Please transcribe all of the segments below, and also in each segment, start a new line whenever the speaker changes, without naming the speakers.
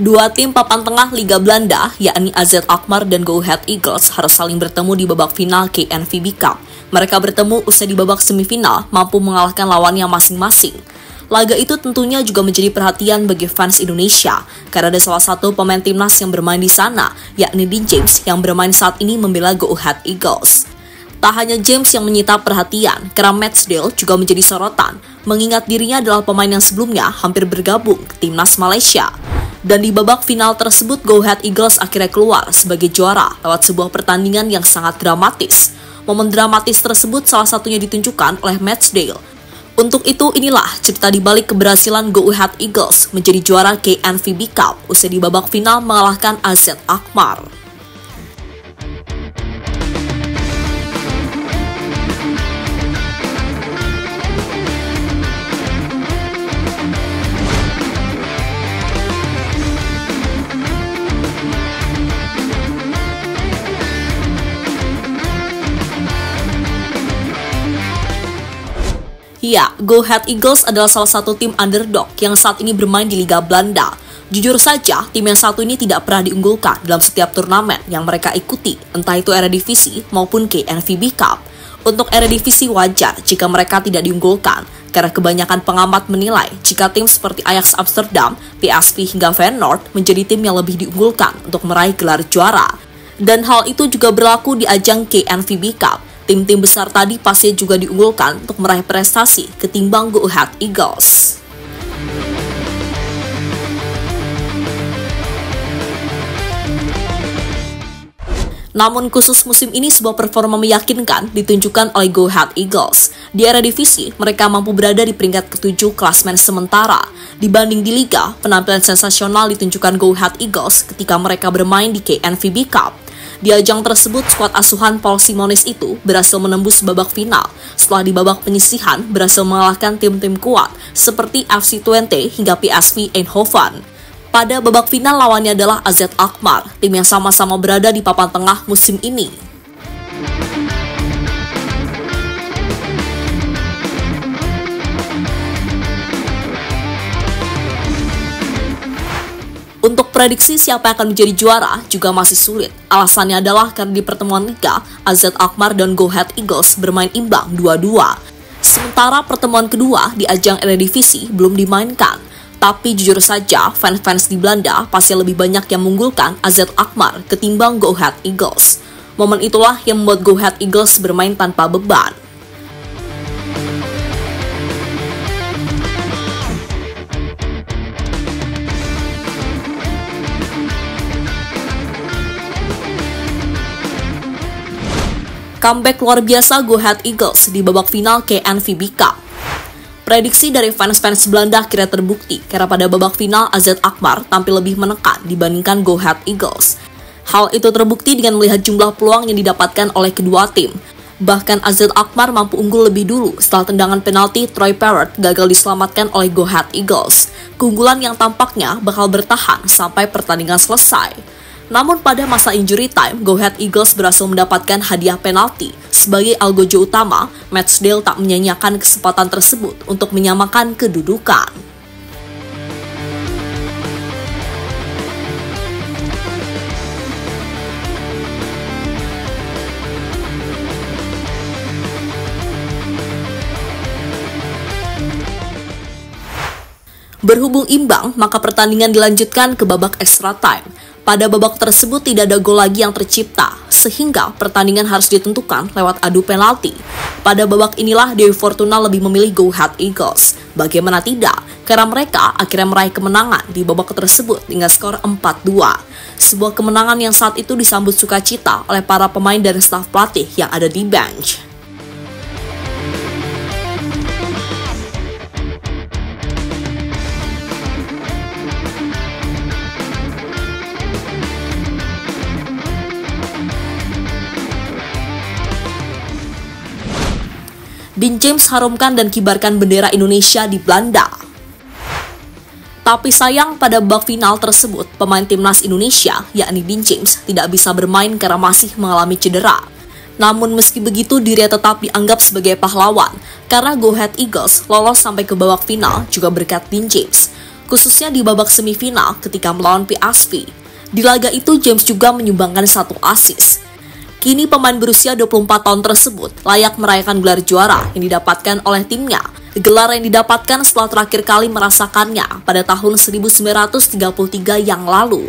Dua tim papan tengah Liga Belanda, yakni AZ Alkmaar dan Go Ahead Eagles, harus saling bertemu di babak final KNVB Cup. Mereka bertemu usai di babak semifinal mampu mengalahkan lawannya masing-masing. Laga itu tentunya juga menjadi perhatian bagi fans Indonesia, karena ada salah satu pemain timnas yang bermain di sana, yakni Dean James yang bermain saat ini membela Go Ahead Eagles. Tak hanya James yang menyita perhatian, karena Matchdale juga menjadi sorotan, mengingat dirinya adalah pemain yang sebelumnya hampir bergabung ke timnas Malaysia. Dan di babak final tersebut, Go Ahead Eagles akhirnya keluar sebagai juara lewat sebuah pertandingan yang sangat dramatis. Momen dramatis tersebut salah satunya ditunjukkan oleh Matchdale. Untuk itu, inilah cerita di balik keberhasilan Go Ahead Eagles menjadi juara KNVB Cup usai di babak final mengalahkan AZ Alkmaar. Ya, Go Ahead Eagles adalah salah satu tim underdog yang saat ini bermain di Liga Belanda. Jujur saja, tim yang satu ini tidak pernah diunggulkan dalam setiap turnamen yang mereka ikuti, entah itu Eredivisie maupun KNVB Cup. Untuk Eredivisie wajar jika mereka tidak diunggulkan, karena kebanyakan pengamat menilai jika tim seperti Ajax Amsterdam, PSV hingga Feyenoord menjadi tim yang lebih diunggulkan untuk meraih gelar juara. Dan hal itu juga berlaku di ajang KNVB Cup. Tim-tim besar tadi pasti juga diunggulkan untuk meraih prestasi ketimbang Go Ahead Eagles. Namun khusus musim ini sebuah performa meyakinkan ditunjukkan oleh Go Ahead Eagles. Di Eredivisie, mereka mampu berada di peringkat ke-7 klasmen sementara. Dibanding di Liga, penampilan sensasional ditunjukkan Go Ahead Eagles ketika mereka bermain di KNVB Cup. Di ajang tersebut, skuad asuhan Paul Simonis itu berhasil menembus babak final setelah di babak penyisihan berhasil mengalahkan tim-tim kuat seperti FC Twente hingga PSV Eindhoven. Pada babak final lawannya adalah AZ Alkmaar, tim yang sama-sama berada di papan tengah musim ini. Untuk prediksi siapa yang akan menjadi juara juga masih sulit. Alasannya adalah karena di pertemuan Liga, AZ Alkmaar dan Go Ahead Eagles bermain imbang 2-2. Sementara pertemuan kedua di ajang Eredivisie belum dimainkan. Tapi jujur saja, fans-fans di Belanda pasti lebih banyak yang mengunggulkan AZ Alkmaar ketimbang Go Ahead Eagles. Momen itulah yang membuat Go Ahead Eagles bermain tanpa beban. Comeback luar biasa Go Ahead Eagles di babak final KNVB Cup. Prediksi dari fans-fans Belanda akhirnya terbukti karena pada babak final AZ Alkmaar tampil lebih menekan dibandingkan Go Ahead Eagles. Hal itu terbukti dengan melihat jumlah peluang yang didapatkan oleh kedua tim. Bahkan AZ Alkmaar mampu unggul lebih dulu setelah tendangan penalti Troy Parrott gagal diselamatkan oleh Go Ahead Eagles. Keunggulan yang tampaknya bakal bertahan sampai pertandingan selesai. Namun pada masa injury time, Go Ahead Eagles berhasil mendapatkan hadiah penalti. Sebagai algojo utama, Matchdale tak menyanyiakan kesempatan tersebut untuk menyamakan kedudukan. Berhubung imbang, maka pertandingan dilanjutkan ke babak extra time. Pada babak tersebut tidak ada gol lagi yang tercipta, sehingga pertandingan harus ditentukan lewat adu penalti. Pada babak inilah Dewi Fortuna lebih memilih Go Ahead Eagles. Bagaimana tidak, karena mereka akhirnya meraih kemenangan di babak tersebut dengan skor 4-2. Sebuah kemenangan yang saat itu disambut sukacita oleh para pemain dan staf pelatih yang ada di bench. Dean James harumkan dan kibarkan bendera Indonesia di Belanda. Tapi sayang pada babak final tersebut, pemain timnas Indonesia, yakni Dean James, tidak bisa bermain karena masih mengalami cedera. Namun meski begitu, dirinya tetap dianggap sebagai pahlawan, karena Go Ahead Eagles lolos sampai ke babak final juga berkat Dean James. khususnya di babak semifinal ketika melawan PSV. Di laga itu James juga menyumbangkan 1 assist. Kini pemain berusia 24 tahun tersebut layak merayakan gelar juara yang didapatkan oleh timnya. Gelar yang didapatkan setelah terakhir kali merasakannya pada tahun 1933 yang lalu.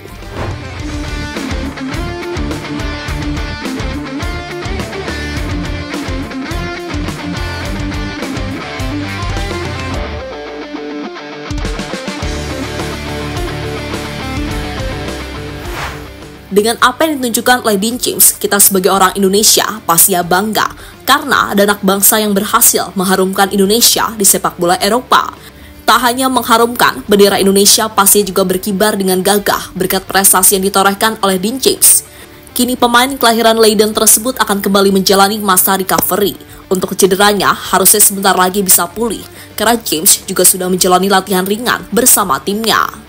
Dengan apa yang ditunjukkan oleh Dean James, kita sebagai orang Indonesia pasti bangga karena ada anak bangsa yang berhasil mengharumkan Indonesia di sepak bola Eropa. Tak hanya mengharumkan, bendera Indonesia pasti juga berkibar dengan gagah berkat prestasi yang ditorehkan oleh Dean James. Kini pemain kelahiran Leiden tersebut akan kembali menjalani masa recovery. Untuk cederanya, harusnya sebentar lagi bisa pulih karena James juga sudah menjalani latihan ringan bersama timnya.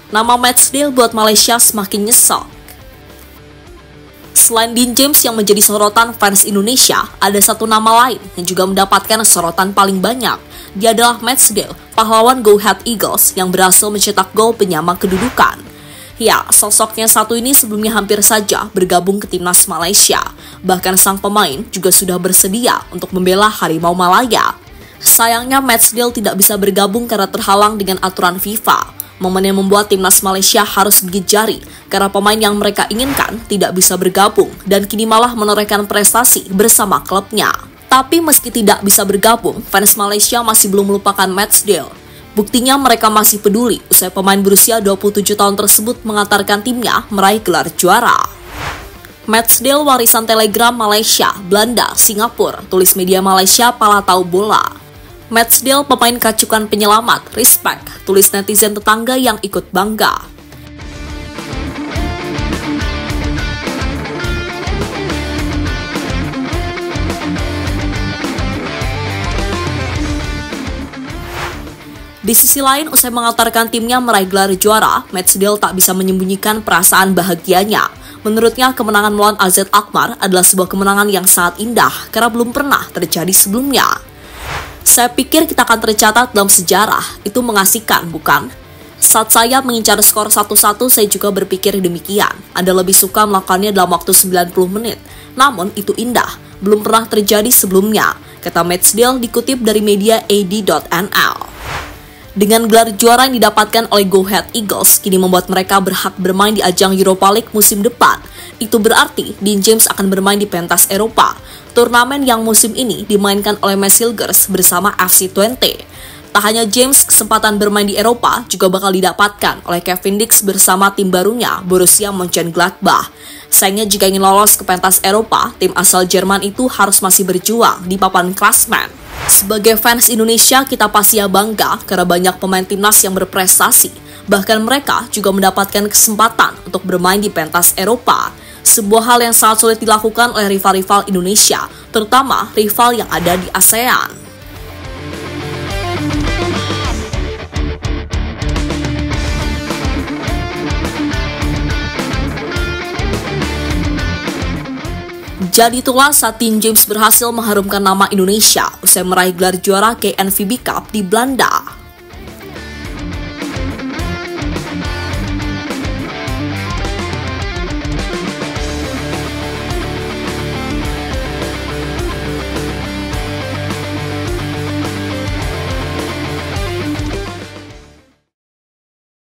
Nama Matchday buat Malaysia semakin nyesek. Selain Dean James yang menjadi sorotan fans Indonesia, ada satu nama lain yang juga mendapatkan sorotan paling banyak. Dia adalah Matchday, pahlawan Go Ahead Eagles yang berhasil mencetak gol penyama kedudukan. Ya, sosoknya satu ini sebelumnya hampir saja bergabung ke timnas Malaysia. Bahkan sang pemain juga sudah bersedia untuk membela Harimau Malaya. Sayangnya Matchday tidak bisa bergabung karena terhalang dengan aturan FIFA. Momen yang membuat timnas Malaysia harus gigit jari karena pemain yang mereka inginkan tidak bisa bergabung dan kini malah menorehkan prestasi bersama klubnya. Tapi meski tidak bisa bergabung, fans Malaysia masih belum melupakan Matchday. Buktinya mereka masih peduli usai pemain berusia 27 tahun tersebut mengantarkan timnya meraih gelar juara. Matchday warisan Telegram Malaysia, Belanda, Singapura, tulis media Malaysia Pala Tahu Bola. Matchday pemain kacukan penyelamat, respect, tulis netizen tetangga yang ikut bangga. Di sisi lain, usai mengantarkan timnya meraih gelar juara, Matchday tak bisa menyembunyikan perasaan bahagianya. Menurutnya, kemenangan melawan AZ Alkmaar adalah sebuah kemenangan yang sangat indah karena belum pernah terjadi sebelumnya. Saya pikir kita akan tercatat dalam sejarah, itu mengasihkan, bukan? Saat saya mengincar skor 1-1, saya juga berpikir demikian. Anda lebih suka melakukannya dalam waktu 90 menit. Namun, itu indah, belum pernah terjadi sebelumnya, kata Matchday dikutip dari media AD.NL. Dengan gelar juara yang didapatkan oleh Go Ahead Eagles, kini membuat mereka berhak bermain di ajang Europa League musim depan. Itu berarti Dean James akan bermain di pentas Eropa. Turnamen yang musim ini dimainkan oleh Masilgers bersama FC Twente. Tak hanya James, kesempatan bermain di Eropa juga bakal didapatkan oleh Kevin Dix bersama tim barunya Borussia Mönchengladbach. Sayangnya jika ingin lolos ke pentas Eropa, tim asal Jerman itu harus masih berjuang di papan klasmen. Sebagai fans Indonesia, kita pasti bangga karena banyak pemain timnas yang berprestasi. Bahkan mereka juga mendapatkan kesempatan untuk bermain di pentas Eropa. Sebuah hal yang sangat sulit dilakukan oleh rival-rival Indonesia, terutama rival yang ada di ASEAN. Jadi itulah saat Dean James berhasil mengharumkan nama Indonesia usai meraih gelar juara KNVB Cup di Belanda.